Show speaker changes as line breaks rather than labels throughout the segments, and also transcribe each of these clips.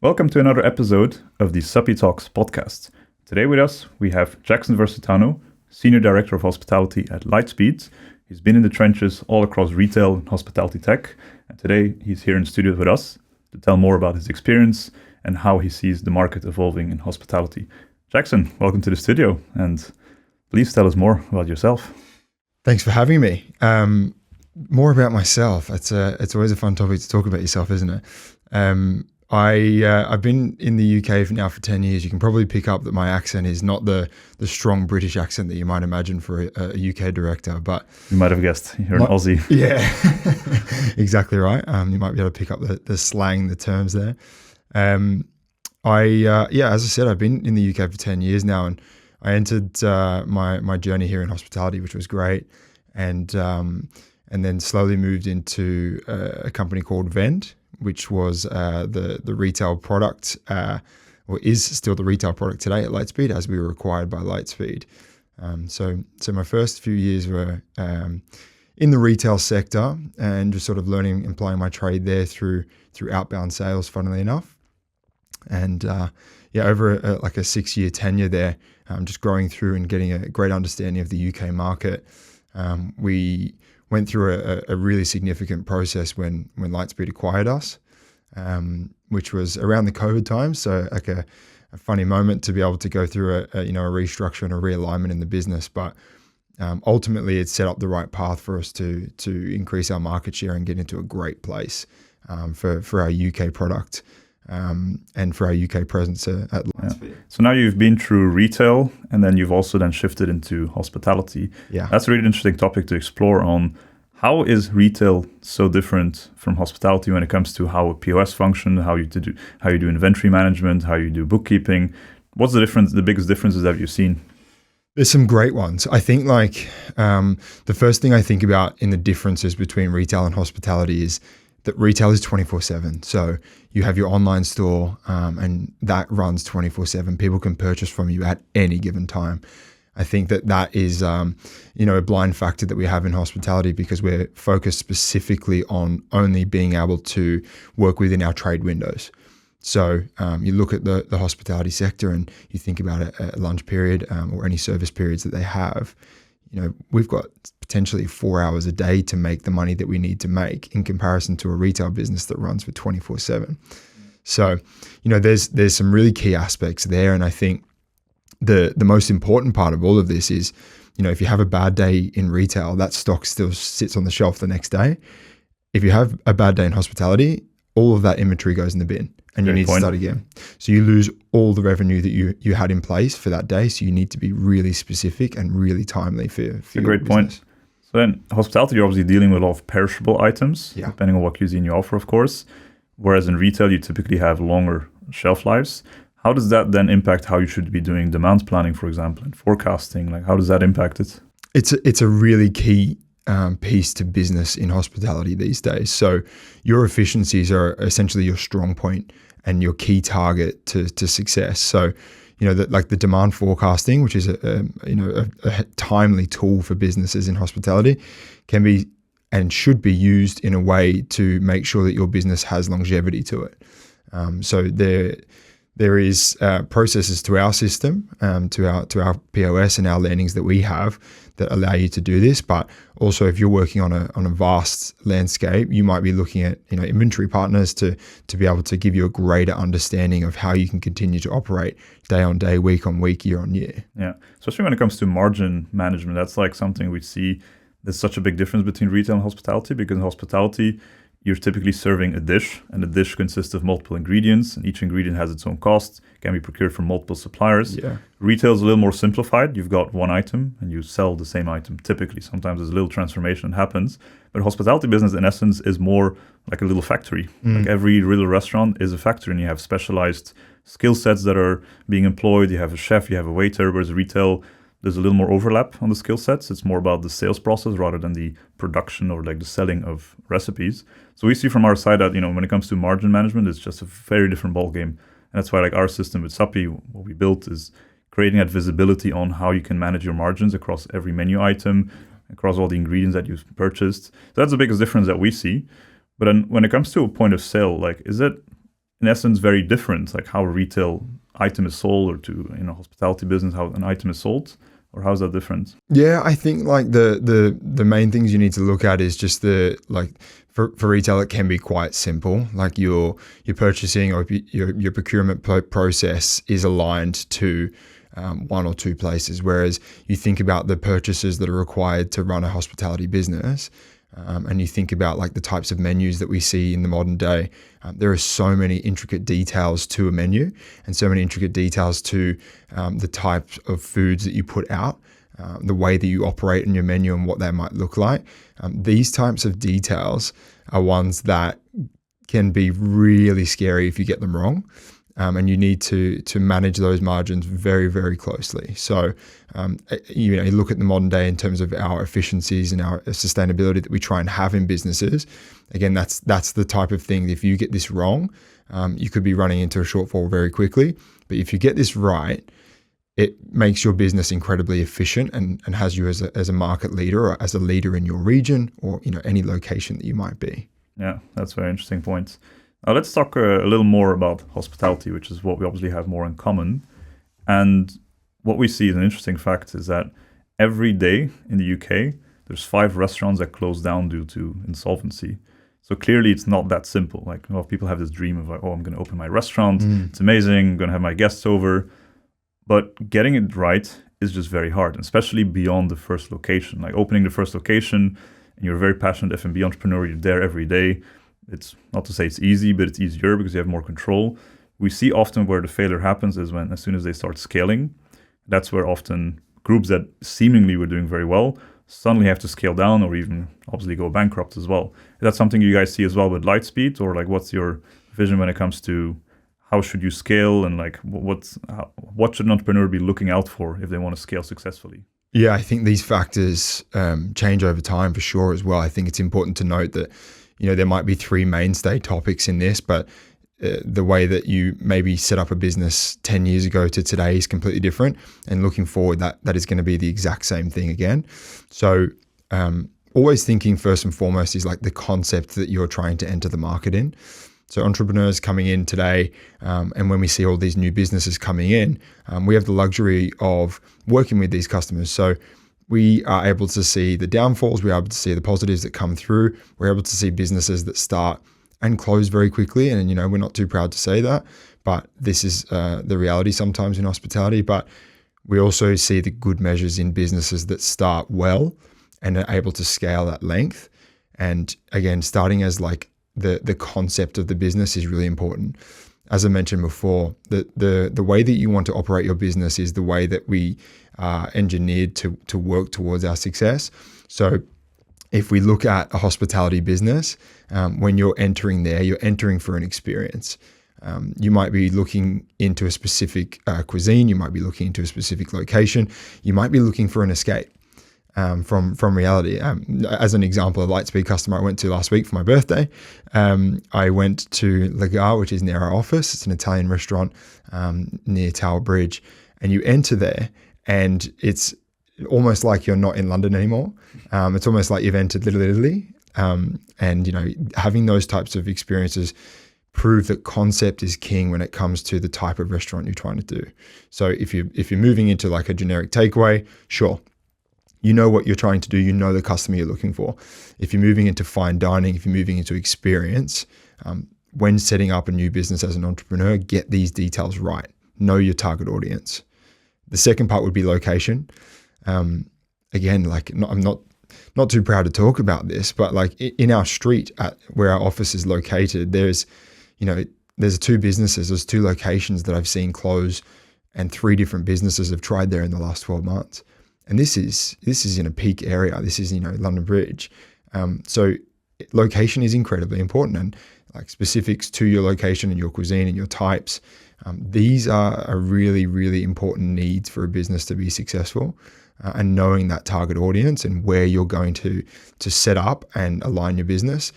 Welcome to another episode of the Supy Talks podcast. Today with us, we have Jackson Versitano, Senior Director of Hospitality at Lightspeed. He's been in the trenches all across retail and hospitality tech, and today he's here in the studio with us to tell more about his experience and how he sees the market evolving in hospitality. Jackson, welcome to the studio, and please tell us more about yourself.
Thanks for having me. More about myself. It's always a fun topic to talk about yourself, isn't it? I've been in the UK now for 10 years. You can probably pick up that my accent is not the strong British accent that you might imagine for a UK director, but
You might have guessed, you're an Aussie.
Yeah, exactly right. You might be able to pick up the slang, the terms there. As I said, I've been in the UK for 10 years now, and I entered my journey here in hospitality, which was great, and then slowly moved into a company called Vend, which was the retail product, or is still the retail product today at Lightspeed, as we were acquired by Lightspeed. So my first few years were in the retail sector and just sort of learning and applying my trade there through outbound sales, funnily enough. And over a 6-year tenure there, just growing through and getting a great understanding of the UK market. We went through a really significant process when Lightspeed acquired us, which was around the COVID time. So like a funny moment to be able to go through a restructure and a realignment in the business. But ultimately, it set up the right path for us to increase our market share and get into a great place for our UK product and for our UK presence at Lightspeed.
Yeah. So now you've been through retail, and then you've also then shifted into hospitality.
Yeah,
that's a really interesting topic to explore on how is retail so different from hospitality when it comes to how a POS functions, how you do inventory management, how you do bookkeeping. What's the difference? The biggest differences that you've seen?
There's some great ones. I think the first thing I think about in the differences between retail and hospitality is that retail is 24/7. So you have your online store and that runs 24/7. People can purchase from you at any given time. I think that is a blind factor that we have in hospitality because we're focused specifically on only being able to work within our trade windows. So you look at the hospitality sector and you think about a lunch period or any service periods that they have. We've got potentially 4 hours a day to make the money that we need to make in comparison to a retail business that runs for 24/7. So, there's some really key aspects there. And I think the most important part of all of this is, if you have a bad day in retail, that stock still sits on the shelf the next day. If you have a bad day in hospitality, all of that inventory goes in the bin and you need to start again. So you lose all the revenue that you had in place for that day. So you need to be really specific and really timely for your
It's a great point. So then hospitality, you're obviously dealing with a lot of perishable items, depending on what cuisine you offer, of course. Whereas in retail, you typically have longer shelf lives. How does that then impact how you should be doing demand planning, for example, and forecasting? Like, how does that impact it?
It's a really key piece to business in hospitality these days. So your efficiencies are essentially your strong point and your key target to success. So, the demand forecasting, which is a timely tool for businesses in hospitality, can be and should be used in a way to make sure that your business has longevity to it. So there is processes to our system, to our POS and our landings that we have that allow you to do this. But also, if you're working on a vast landscape, you might be looking at inventory partners to be able to give you a greater understanding of how you can continue to operate day on day, week on week, year on year.
Yeah, especially when it comes to margin management, that's like something we see. There's such a big difference between retail and hospitality because in hospitality, you're typically serving a dish, and the dish consists of multiple ingredients, and each ingredient has its own cost, can be procured from multiple suppliers.
Yeah.
Retail is a little more simplified. You've got one item, and you sell the same item typically. Sometimes there's a little transformation that happens. But hospitality business, in essence, is more like a little factory. Like every little restaurant is a factory, and you have specialized skill sets that are being employed. You have a chef, you have a waiter, whereas retail, there's a little more overlap on the skill sets. It's more about the sales process rather than the production or like the selling of recipes. So we see from our side that, when it comes to margin management, it's just a very different ballgame. And that's why like our system with Supy, what we built is creating that visibility on how you can manage your margins across every menu item, across all the ingredients that you've purchased. So that's the biggest difference that we see. But then when it comes to a point of sale, like, is it in essence very different, like how a retail item is sold, or to hospitality business, how an item is sold, or how is that different?
Yeah, I think like the main things you need to look at is just for retail, it can be quite simple. Like your purchasing or your procurement process is aligned to one or two places. Whereas you think about the purchases that are required to run a hospitality business, and you think about like the types of menus that we see in the modern day, there are so many intricate details to a menu, and so many intricate details to the types of foods that you put out, the way that you operate in your menu and what they might look like. These types of details are ones that can be really scary if you get them wrong. And you need to manage those margins very, very closely. So, you look at the modern day in terms of our efficiencies and our sustainability that we try and have in businesses. Again, that's the type of thing. If you get this wrong, you could be running into a shortfall very quickly. But if you get this right, it makes your business incredibly efficient and has you as a market leader, or as a leader in your region, or any location that you might be.
Yeah, that's a very interesting point. Now let's talk a little more about hospitality, which is what we obviously have more in common. And what we see as an interesting fact is that every day in the UK, there's 5 restaurants that close down due to insolvency. So clearly it's not that simple. Like a lot of people have this dream of like, oh, I'm going to open my restaurant. It's amazing. I'm going to have my guests over. But getting it right is just very hard, especially beyond the first location. Like opening the first location, and you're a very passionate F&B entrepreneur, you're there every day. It's not to say it's easy, but it's easier because you have more control. We see often where the failure happens is when, as soon as they start scaling, that's where often groups that seemingly were doing very well suddenly have to scale down, or even obviously go bankrupt as well. Is that something you guys see as well with Lightspeed, or like what's your vision when it comes to how should you scale, and like what should an entrepreneur be looking out for if they want to scale successfully?
Yeah, I think these factors change over time for sure as well. I think it's important to note that there might be 3 mainstay topics in this, but the way that you maybe set up a business 10 years ago to today is completely different. And looking forward, that is going to be the exact same thing again. So always thinking first and foremost is like the concept that you're trying to enter the market in. So entrepreneurs coming in today, and when we see all these new businesses coming in, we have the luxury of working with these customers. So we are able to see the downfalls, we're able to see the positives that come through, we're able to see businesses that start and close very quickly. And, we're not too proud to say that, but this is the reality sometimes in hospitality. But we also see the good measures in businesses that start well and are able to scale at length. And again, starting as like the concept of the business is really important. As I mentioned before, the way that you want to operate your business is the way that we are engineered to work towards our success. So if we look at a hospitality business, when you're entering there, you're entering for an experience. You might be looking into a specific cuisine, you might be looking into a specific location, you might be looking for an escape from reality. As an example, a Lightspeed customer I went to last week for my birthday, I went to Lagar, which is near our office. It's an Italian restaurant near Tower Bridge, and you enter there and it's almost like you're not in London anymore. It's almost like you've entered Little Italy. And having those types of experiences prove that concept is king when it comes to the type of restaurant you're trying to do. So if you're moving into like a generic takeaway, sure, you know what you're trying to do, you know the customer you're looking for. If you're moving into fine dining, if you're moving into experience, when setting up a new business as an entrepreneur, get these details right. Know your target audience. The second part would be location. Again, I'm not too proud to talk about this, but like in our street at where our office is located, there's 2 businesses, there's 2 locations that I've seen close, and 3 different businesses have tried there in the last 12 months. And this is in a peak area. This is, London Bridge. So location is incredibly important, and like specifics to your location and your cuisine and your types. These are really, really important needs for a business to be successful. And knowing that target audience and where you're going to set up and align your business.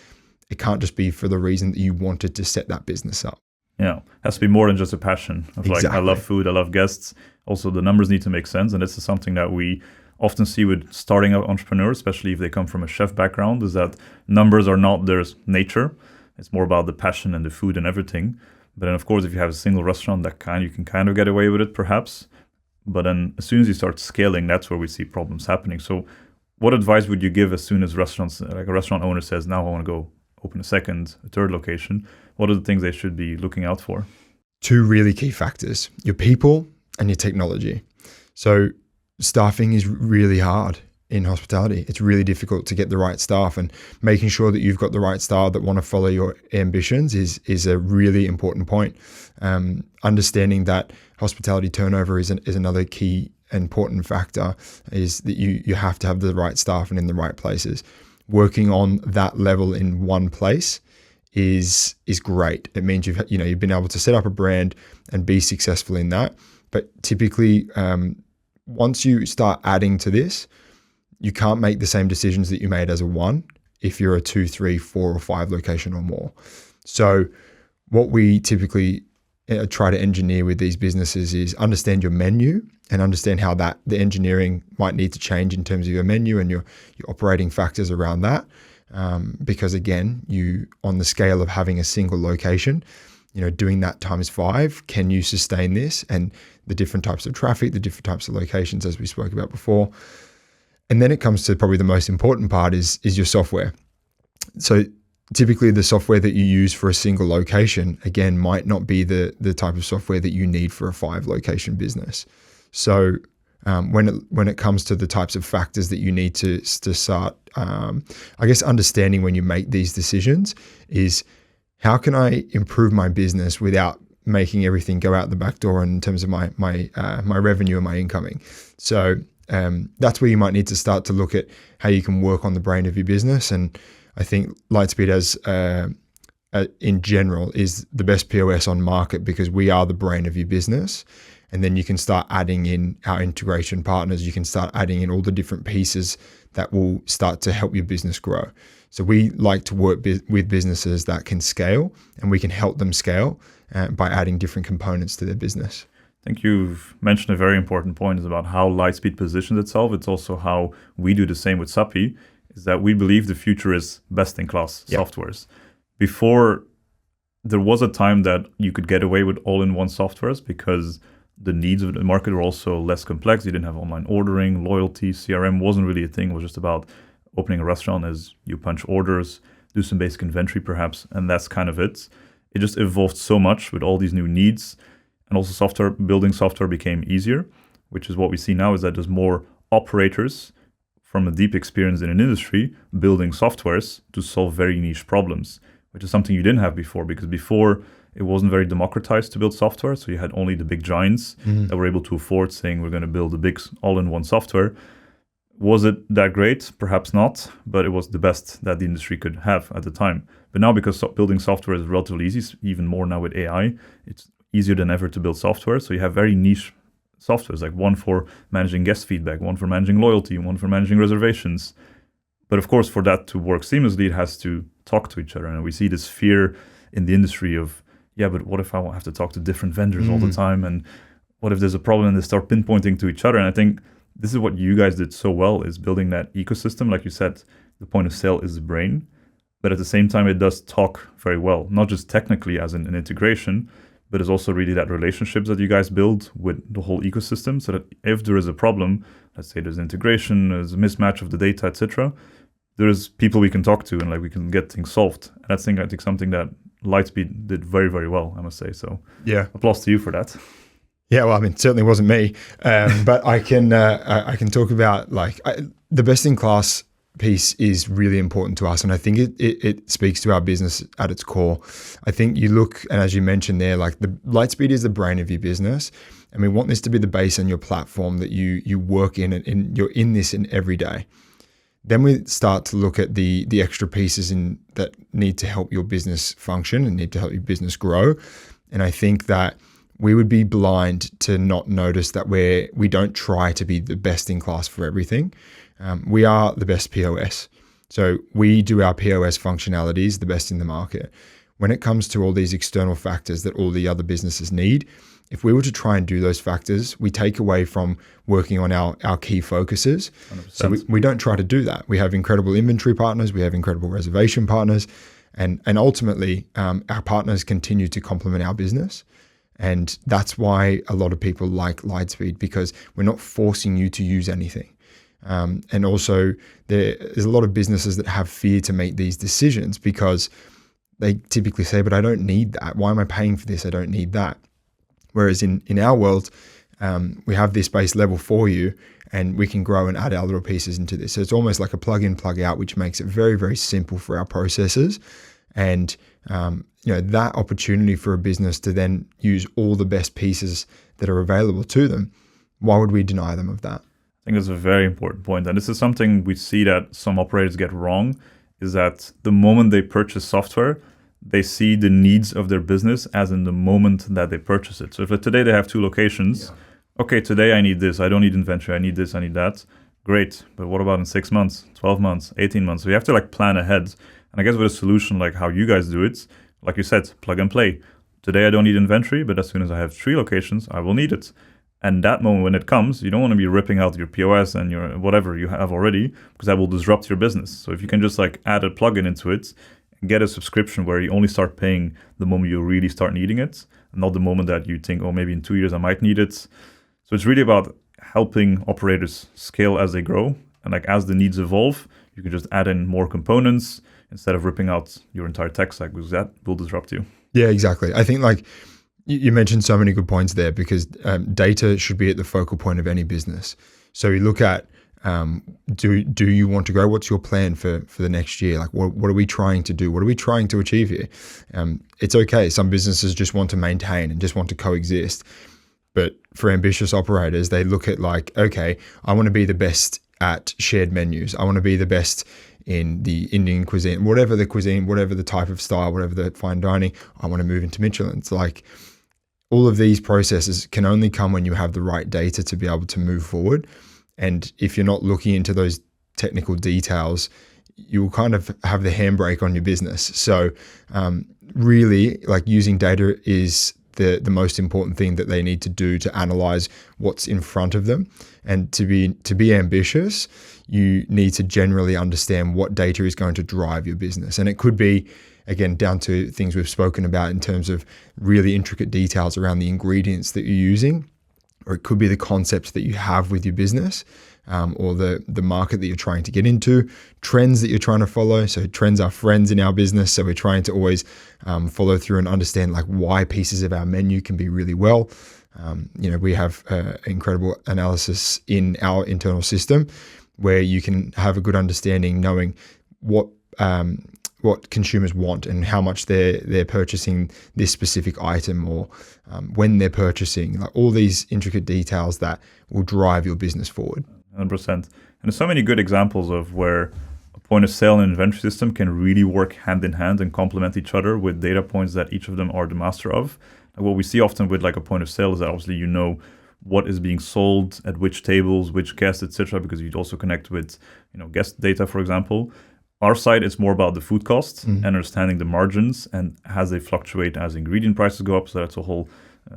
It can't just be for the reason that you wanted to set that business up.
Yeah, it has to be more than just a passion of
Exactly.
Like, I love food, I love guests. Also, the numbers need to make sense. And this is something that we often see with starting out entrepreneurs, especially if they come from a chef background, is that numbers are not their nature. It's more about the passion and the food and everything. But then, of course, if you have a single restaurant, you can kind of get away with it, perhaps. But then, as soon as you start scaling, that's where we see problems happening. So, what advice would you give as soon as restaurants, like a restaurant owner says, now I want to go open a third location? What are the things they should be looking out for?
2 really key factors: your people and your technology. So, staffing is really hard in hospitality. It's really difficult to get the right staff, and making sure that you've got the right staff that want to follow your ambitions is a really important point. Understanding that hospitality turnover is another key important factor, is that you have to have the right staff and in the right places. Working on that level in one place is great. It means you've been able to set up a brand and be successful in that. But typically, once you start adding to this, you can't make the same decisions that you made as a 1 if you're a 2, 3, 4, or 5 location or more. So what we typically try to engineer with these businesses is understand your menu and understand how the engineering might need to change in terms of your menu and your operating factors around that. Because again, on the scale of having a single location, doing that times 5, can you sustain this? And the different types of traffic, the different types of locations, as we spoke about before. And then it comes to probably the most important part is your software. So typically the software that you use for a single location, again, might not be the type of software that you need for a 5 location business. So when it comes to the types of factors that you need to start, understanding when you make these decisions is, how can I improve my business without making everything go out the back door in terms of my revenue and my incoming? So that's where you might need to start to look at how you can work on the brain of your business. And I think Lightspeed in general is the best POS on market, because we are the brain of your business. And then you can start adding in our integration partners. You can start adding in all the different pieces that will start to help your business grow. So we like to work with businesses that can scale, and we can help them scale by adding different components to their business.
I think you've mentioned a very important point is about how Lightspeed positions itself. It's also how we do the same with Supy, is that we believe the future is best-in-class softwares. Before, there was a time that you could get away with all-in-one softwares because the needs of the market were also less complex. You didn't have online ordering, loyalty, CRM wasn't really a thing. It was just about opening a restaurant as you punch orders, do some basic inventory perhaps, and that's kind of it. It just evolved so much with all these new needs. And also building software became easier, which is what we see now, is that there's more operators from a deep experience in an industry building softwares to solve very niche problems, which is something you didn't have before, because before it wasn't very democratized to build software. So you had only the big giants that were able to afford saying, we're going to build a big all-in-one software. Was it that great? Perhaps not, but it was the best that the industry could have at the time. But now, because building software is relatively easy, even more now with AI, it's easier than ever to build software. So you have very niche softwares, like one for managing guest feedback, one for managing loyalty, one for managing reservations. But of course, for that to work seamlessly, it has to talk to each other. And we see this fear in the industry of, but what if I have to talk to different vendors all the time? And what if there's a problem and they start pinpointing to each other? And I think this is what you guys did so well, is building that ecosystem. Like you said, the point of sale is the brain, but at the same time, it does talk very well, not just technically as an integration, but it's also really that relationships that you guys build with the whole ecosystem, so that if there is a problem, let's say there's integration, there's a mismatch of the data, etc., there's people we can talk to and we can get things solved. And I think something that Lightspeed did very, very well, I must say. So applause to you for that.
Yeah, well, I mean, it certainly wasn't me, but I can talk about the best in class piece is really important to us, and I think it speaks to our business at its core. I think you look, and as you mentioned there, the Lightspeed is the brain of your business, and we want this to be the base on your platform that you work in, and you're in this in every day. Then we start to look at the extra pieces that need to help your business function and need to help your business grow. And I think that we would be blind to not notice that we don't try to be the best in class for everything. We are the best POS. So we do our POS functionalities the best in the market. When it comes to all these external factors that all the other businesses need, if we were to try and do those factors, we take away from working on our key focuses. 100%. So we don't try to do that. We have incredible inventory partners. We have incredible reservation partners. And ultimately, our partners continue to complement our business. And that's why a lot of people like Lightspeed, because we're not forcing you to use anything. And also there's a lot of businesses that have fear to make these decisions because they typically say, but I don't need that. Why am I paying for this? I don't need that. Whereas in our world, we have this base level for you, and we can grow and add our little pieces into this. So it's almost like a plug in, plug out, which makes it very, very simple for our processes. And that opportunity for a business to then use all the best pieces that are available to them, why would we deny them of that?
I think that's a very important point. And this is something we see that some operators get wrong, is that the moment they purchase software, they see the needs of their business as in the moment that they purchase it. So if today they have 2 locations, okay, today I need this, I don't need inventory, I need this, I need that. Great, but what about in 6 months, 12 months, 18 months? So you have to plan ahead. And I guess with a solution like how you guys do it, like you said, plug and play. Today I don't need inventory, but as soon as I have 3 locations, I will need it. And that moment when it comes, you don't want to be ripping out your POS and your whatever you have already, because that will disrupt your business. So if you can just add a plugin into it and get a subscription where you only start paying the moment you really start needing it, and not the moment that you think, oh, maybe in 2 years I might need it. So it's really about helping operators scale as they grow. And as the needs evolve, you can just add in more components instead of ripping out your entire tech stack, because that will disrupt you.
Yeah, exactly. I think you mentioned so many good points there, because data should be at the focal point of any business. So you look at, do you want to grow? What's your plan for the next year? What are we trying to do? What are we trying to achieve here? It's okay. Some businesses just want to maintain and just want to coexist. But for ambitious operators, they look at okay, I want to be the best at shared menus. I want to be the best in the Indian cuisine, whatever the cuisine, whatever the type of style, whatever the fine dining, I want to move into Michelin. It's all of these processes can only come when you have the right data to be able to move forward. And if you're not looking into those technical details, you will kind of have the handbrake on your business. So really, using data is the most important thing that they need to do to analyze what's in front of them. And to be ambitious, you need to generally understand what data is going to drive your business. And it could be, again, down to things we've spoken about in terms of really intricate details around the ingredients that you're using, or it could be the concepts that you have with your business, or the market that you're trying to get into, trends that you're trying to follow. So trends are friends in our business. So we're trying to always follow through and understand why pieces of our menu can be really well. We have incredible analysis in our internal system where you can have a good understanding, knowing what consumers want and how much they're purchasing this specific item, or when they're purchasing, all these intricate details that will drive your business forward.
100%. And there's so many good examples of where a point of sale and inventory system can really work hand in hand and complement each other with data points that each of them are the master of. And what we see often with a point of sale is that obviously what is being sold at which tables, which guests, etc., because you'd also connect with guest data, for example. Our side is more about the food costs and understanding the margins and as they fluctuate as ingredient prices go up. So that's a whole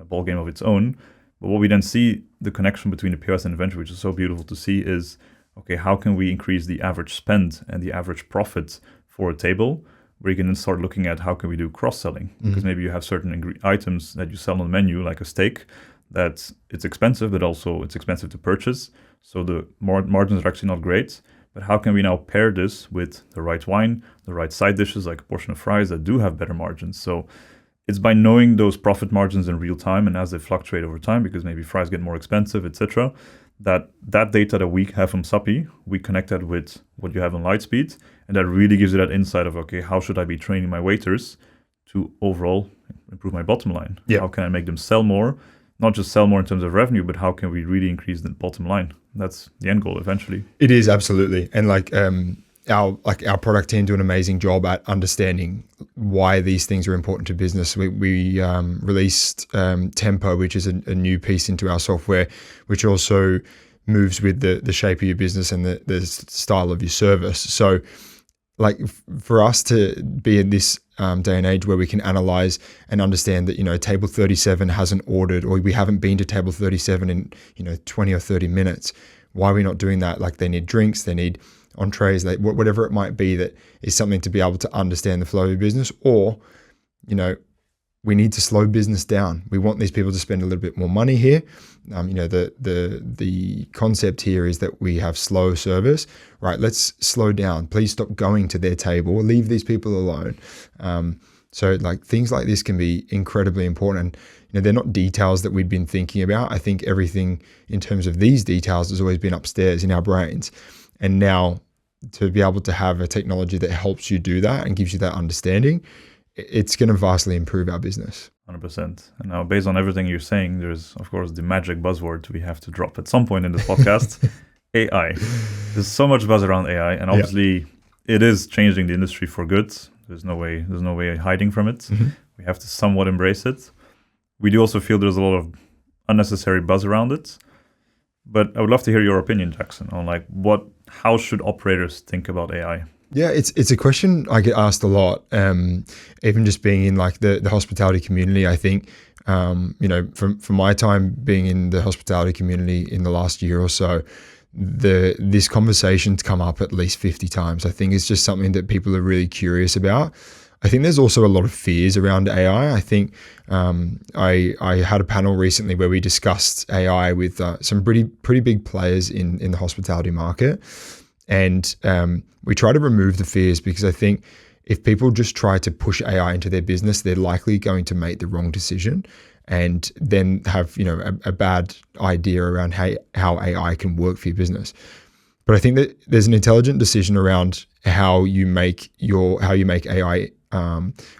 ball game of its own. But what we then see, the connection between the POS and inventory, which is so beautiful to see, is, okay, how can we increase the average spend and the average profit for a table, where you can then start looking at how can we do cross-selling? Because maybe you have certain items that you sell on the menu, like a steak, that it's expensive, but also it's expensive to purchase. So the margins are actually not great. But how can we now pair this with the right wine, the right side dishes, like a portion of fries that do have better margins? So it's by knowing those profit margins in real time and as they fluctuate over time, because maybe fries get more expensive, etc., that data that we have from Supy, we connect that with what you have on Lightspeed, and that really gives you that insight of, okay, how should I be training my waiters to overall improve my bottom line?
Yeah.
How can I make them sell more? Not just sell more in terms of revenue, but how can we really increase the bottom line? That's the end goal eventually.
It is, absolutely. And our product team do an amazing job at understanding why these things are important to business. We released Tempo, which is a new piece into our software, which also moves with the shape of your business and the style of your service. So for us to be in this day and age where we can analyze and understand that, table 37 hasn't ordered, or we haven't been to table 37 in, 20 or 30 minutes. Why are we not doing that? They need drinks, they need entrees, whatever it might be, that is something to be able to understand the flow of your business. Or, we need to slow business down. We want these people to spend a little bit more money here. The concept here is that we have slow service, right? Let's slow down. Please stop going to their table. Leave these people alone. So like things like this can be incredibly important. And they're not details that we've been thinking about. I think everything in terms of these details has always been upstairs in our brains. And now to be able to have a technology that helps you do that and gives you that understanding, it's going to vastly improve our business.
100%. And now, based on everything you're saying, there's, of course, the magic buzzword we have to drop at some point in this podcast, AI. There's so much buzz around AI, and obviously it is changing the industry for good. There's no way hiding from it. Mm-hmm. We have to somewhat embrace it. We do also feel there's a lot of unnecessary buzz around it. But I would love to hear your opinion, Jackson, on how should operators think about AI?
Yeah, it's a question I get asked a lot. Even just being in like the hospitality community, I think, from my time being in the hospitality community in the last year or so, this conversation's come up at least 50 times. I think it's just something that people are really curious about. I think there's also a lot of fears around AI. I think I had a panel recently where we discussed AI with some pretty big players in the hospitality market. And we try to remove the fears, because I think if people just try to push AI into their business, they're likely going to make the wrong decision and then have a bad idea around how AI can work for your business. But I think that there's an intelligent decision around how you make AI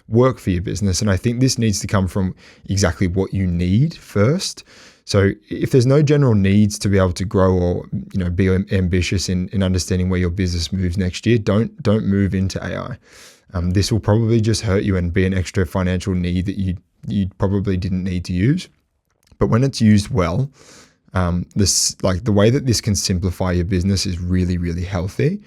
work for your business, and I think this needs to come from exactly what you need first. So if there's no general needs to be able to grow or be ambitious in understanding where your business moves next year, don't move into AI. This will probably just hurt you and be an extra financial need that you probably didn't need to use. But when it's used well, the way that this can simplify your business is really, really healthy.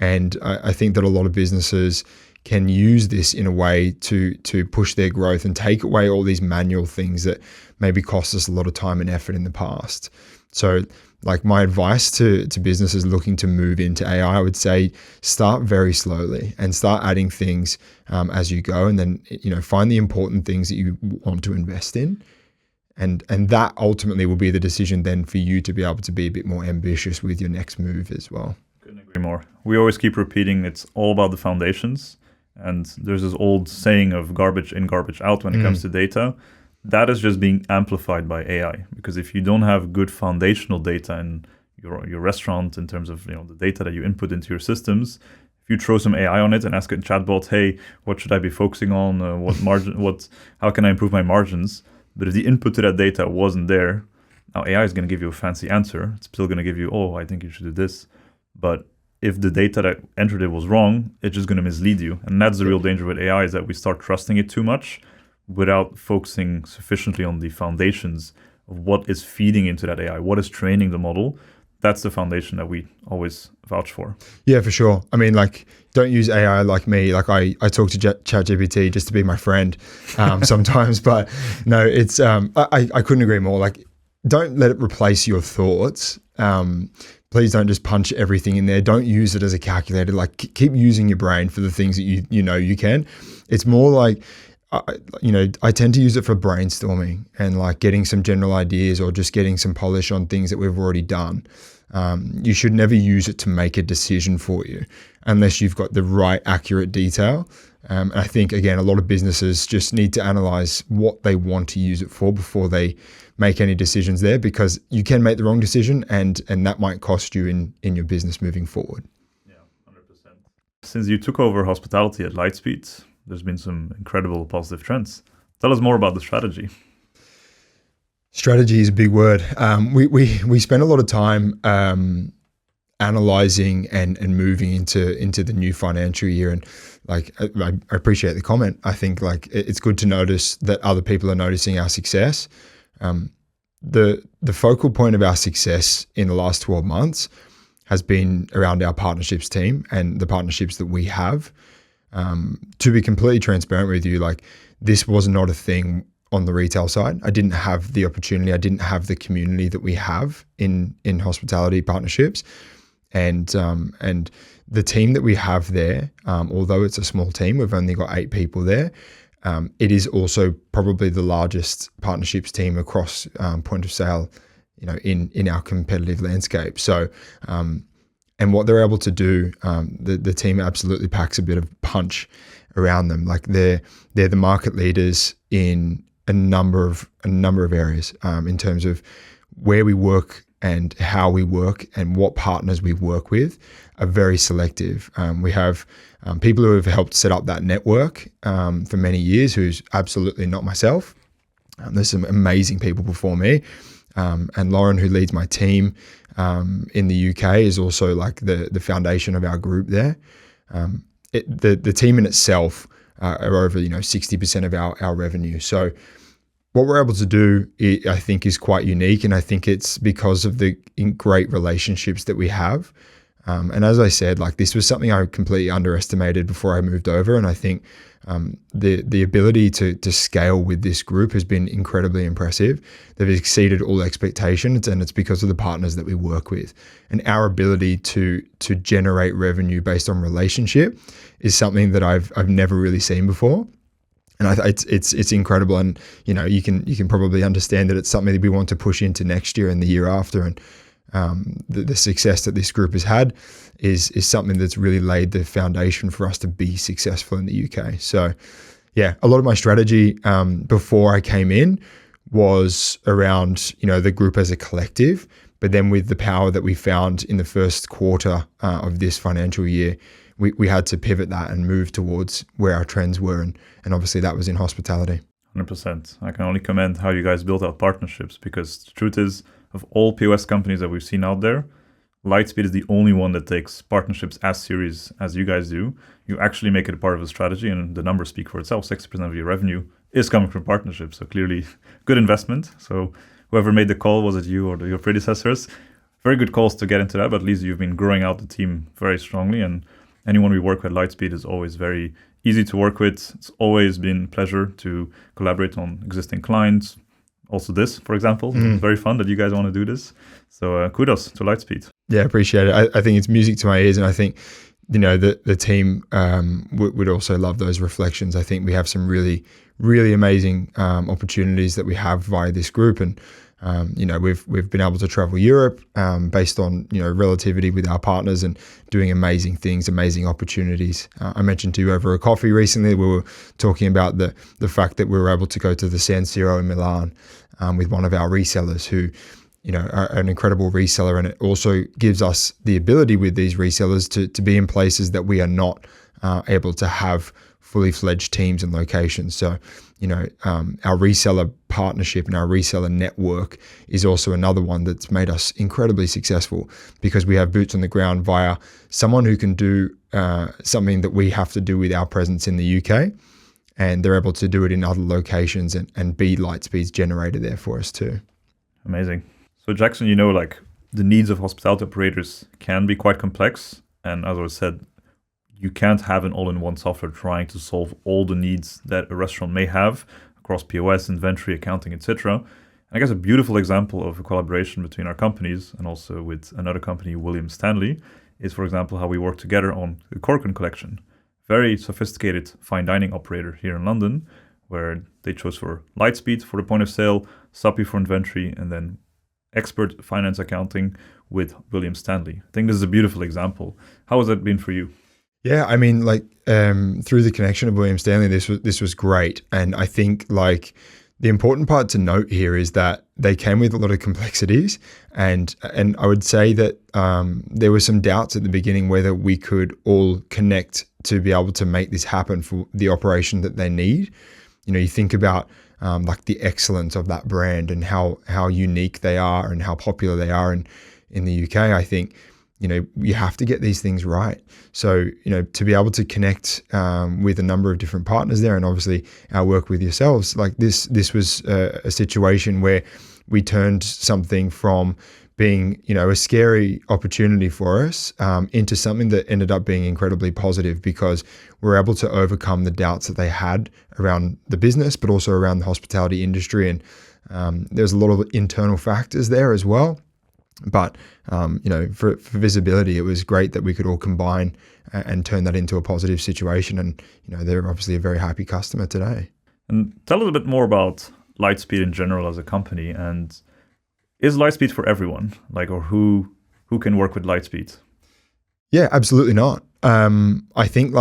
And I think that a lot of businesses can use this in a way to push their growth and take away all these manual things that maybe cost us a lot of time and effort in the past. So like my advice to businesses looking to move into AI, I would say start very slowly and start adding things as you go, and then find the important things that you want to invest in. And that ultimately will be the decision then for you to be able to be a bit more ambitious with your next move as well.
Couldn't agree more. We always keep repeating it's all about the foundations. And there's this old saying of garbage in, garbage out when it comes to data. That is just being amplified by AI. Because if you don't have good foundational data in your restaurant in terms of the data that you input into your systems, if you throw some AI on it and ask a chatbot, hey, what should I be focusing on? How can I improve my margins? But if the input to that data wasn't there, now AI is going to give you a fancy answer. It's still going to give you, I think you should do this. But if the data that entered it was wrong, it's just going to mislead you. And that's the real danger with AI, is that we start trusting it too much without focusing sufficiently on the foundations of what is feeding into that AI, what is training the model. That's the foundation that we always vouch for.
Yeah, for sure. I mean, don't use AI like me. I talk to ChatGPT just to be my friend sometimes, but no, it's, I couldn't agree more. Don't let it replace your thoughts. Please don't just punch everything in there. Don't use it as a calculator. Keep using your brain for the things that you can. It's more like, I tend to use it for brainstorming and getting some general ideas or just getting some polish on things that we've already done. You should never use it to make a decision for you unless you've got the right accurate detail. And I think, again, a lot of businesses just need to analyze what they want to use it for before they make any decisions there, because you can make the wrong decision and that might cost you in your business moving forward.
Yeah, 100%. Since you took over hospitality at Lightspeed, there's been some incredible positive trends. Tell us more about the strategy.
Strategy is a big word. We spend a lot of time analyzing and moving into the new financial year. And I appreciate the comment. I think it's good to notice that other people are noticing our success. The focal point of our success in the last 12 months has been around our partnerships team and the partnerships that we have. To be completely transparent with you, this was not a thing on the retail side. I didn't have the opportunity. I didn't have the community that we have in hospitality partnerships. And the team that we have there, although it's a small team, we've only got 8 people there. It is also probably the largest partnerships team across point of sale, in our competitive landscape. So, and what they're able to do, the team absolutely packs a bit of punch around them. Like they're the market leaders in a number of areas, in terms of where we work and how we work and what partners we work with are very selective. We have people who have helped set up that network for many years, who's absolutely not myself. There's some amazing people before me. And Lauren, who leads my team in the UK, is also like the foundation of our group there. The team in itself are over 60% of our revenue. So what we're able to do, I think, is quite unique, and I think it's because of the great relationships that we have. And as I said, like this was something I completely underestimated before I moved over, and I think the ability to scale with this group has been incredibly impressive. They've exceeded all expectations, and it's because of the partners that we work with. And our ability to generate revenue based on relationship is something that I've never really seen before. And it's incredible, and you can probably understand that it's something that we want to push into next year and the year after. And the success that this group has had is something that's really laid the foundation for us to be successful in the UK. So, yeah, a lot of my strategy before I came in was around the group as a collective, but then with the power that we found in the first quarter of this financial year, we had to pivot that and move towards where our trends were. And obviously that was in hospitality.
100%. I can only commend how you guys built out partnerships, because the truth is, of all POS companies that we've seen out there, Lightspeed is the only one that takes partnerships as serious as you guys do. You actually make it a part of a strategy, and the numbers speak for itself. 60% of your revenue is coming from partnerships. So clearly good investment. So whoever made the call, was it you or your predecessors? Very good calls to get into that, but at least you've been growing out the team very strongly. And anyone we work with at Lightspeed is always very easy to work with. It's always been a pleasure to collaborate on existing clients. Also this, for example, it's very fun that you guys want to do this. So kudos to Lightspeed. Yeah,
appreciate it. I think it's music to my ears, and I think the team would also love those reflections. I think we have some really, really amazing opportunities that we have via this group, and we've been able to travel Europe based on relativity with our partners and doing amazing things, amazing opportunities. I mentioned to you over a coffee recently, we were talking about the fact that we were able to go to the San Siro in Milan with one of our resellers who are an incredible reseller, and it also gives us the ability with these resellers to be in places that we are not able to have fully fledged teams and locations. So, our reseller partnership and our reseller network is also another one that's made us incredibly successful, because we have boots on the ground via someone who can do something that we have to do with our presence in the UK, and they're able to do it in other locations and be Lightspeed's generator there for us too.
Amazing. So Jackson, the needs of hospitality operators can be quite complex. And as I said, you can't have an all-in-one software trying to solve all the needs that a restaurant may have across POS, inventory, accounting, etc. And I guess a beautiful example of a collaboration between our companies and also with another company, William Stanley, is, for example, how we work together on the Corcoran collection. Very sophisticated fine dining operator here in London, where they chose for Lightspeed for the point of sale, Supy for inventory, and then expert finance accounting with William Stanley. I think this is a beautiful example. How has that been for you?
Yeah, I mean, through the connection of William Stanley, this was great. And I think the important part to note here is that they came with a lot of complexities, and I would say that there were some doubts at the beginning whether we could all connect to be able to make this happen for the operation that they need. You think about the excellence of that brand and how unique they are and how popular they are in the UK. I think you have to get these things right. So, to be able to connect with a number of different partners there, and obviously our work with yourselves, this was a situation where we turned something from being, a scary opportunity for us into something that ended up being incredibly positive, because we're able to overcome the doubts that they had around the business, but also around the hospitality industry. And there's a lot of internal factors there as well. But for visibility, it was great that we could all combine and turn that into a positive situation. And they're obviously a very happy customer today.
And tell us a bit more about Lightspeed in general as a company. And is Lightspeed for everyone? Or who can work with Lightspeed?
Yeah, absolutely not. I think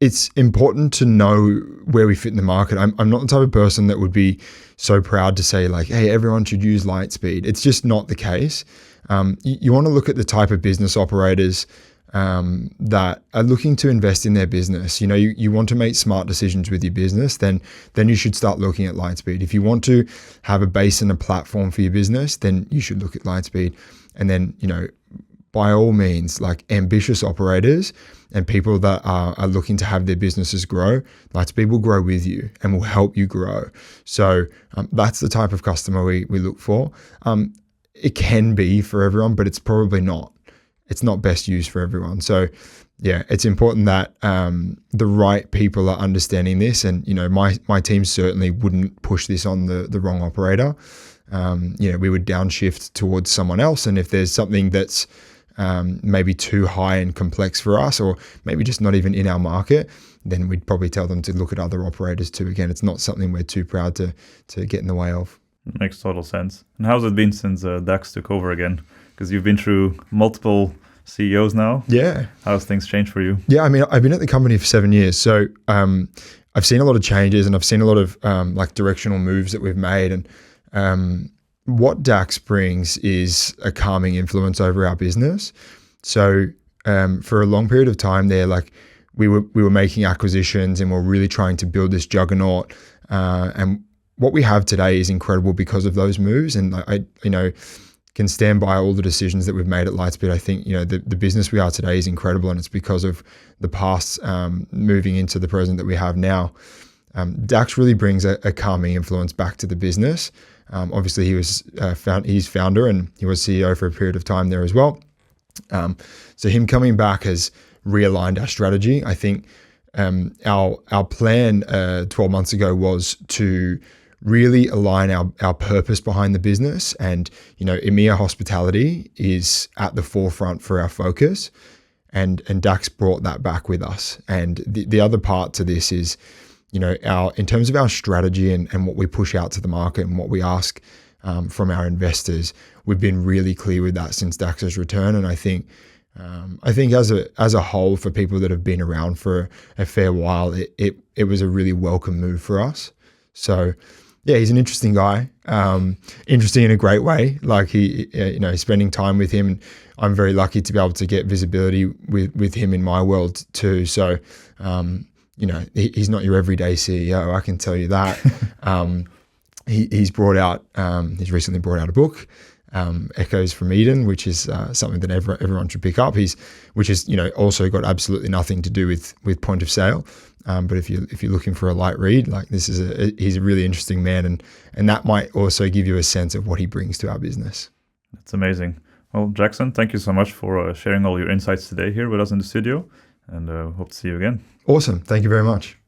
it's important to know where we fit in the market. I'm not the type of person that would be so proud to say hey, everyone should use Lightspeed. It's just not the case. You want to look at the type of business operators that are looking to invest in their business. You want to make smart decisions with your business, then you should start looking at Lightspeed. If you want to have a base and a platform for your business, then you should look at Lightspeed. And then, by all means, ambitious operators and people that are looking to have their businesses grow, Lightspeed will grow with you and will help you grow. So that's the type of customer we look for. It can be for everyone, but it's probably not. It's not best used for everyone. So yeah, it's important that the right people are understanding this. And my team certainly wouldn't push this on the wrong operator. We would downshift towards someone else. And if there's something that's maybe too high and complex for us, or maybe just not even in our market, then we'd probably tell them to look at other operators too. Again, it's not something we're too proud to get in the way of.
It makes total sense. And how's it been since Dax took over again? Because you've been through multiple CEOs now.
Yeah.
How's things changed for you?
Yeah, I mean, I've been at the company for 7 years. So I've seen a lot of changes, and I've seen a lot of directional moves that we've made. And what Dax brings is a calming influence over our business. So for a long period of time there, we were making acquisitions and we're really trying to build this juggernaut. And what we have today is incredible because of those moves. And I can stand by all the decisions that we've made at Lightspeed. I think the business we are today is incredible, and it's because of the past moving into the present that we have now. Dax really brings a calming influence back to the business. Obviously, he was he's founder and he was CEO for a period of time there as well. So him coming back has realigned our strategy. I think our plan 12 months ago was to really align our purpose behind the business. And, EMEA hospitality is at the forefront for our focus. And Dax brought that back with us. And the other part to this is, in terms of our strategy and what we push out to the market and what we ask from our investors, we've been really clear with that since Dax's return. And I think as a whole, for people that have been around for a fair while, it was a really welcome move for us. So yeah, he's an interesting guy, interesting in a great way. Spending time with him, and I'm very lucky to be able to get visibility with him in my world too. So, he's not your everyday CEO, I can tell you that. He's recently brought out a book, Echoes from Eden, which is something that everyone should pick up. Which is also got absolutely nothing to do with point of sale. But if you're looking for a light read, he's a really interesting man, and that might also give you a sense of what he brings to our business.
That's amazing. Well, Jackson, thank you so much for sharing all your insights today here with us in the studio, and hope to see you again.
Awesome. Thank you very much.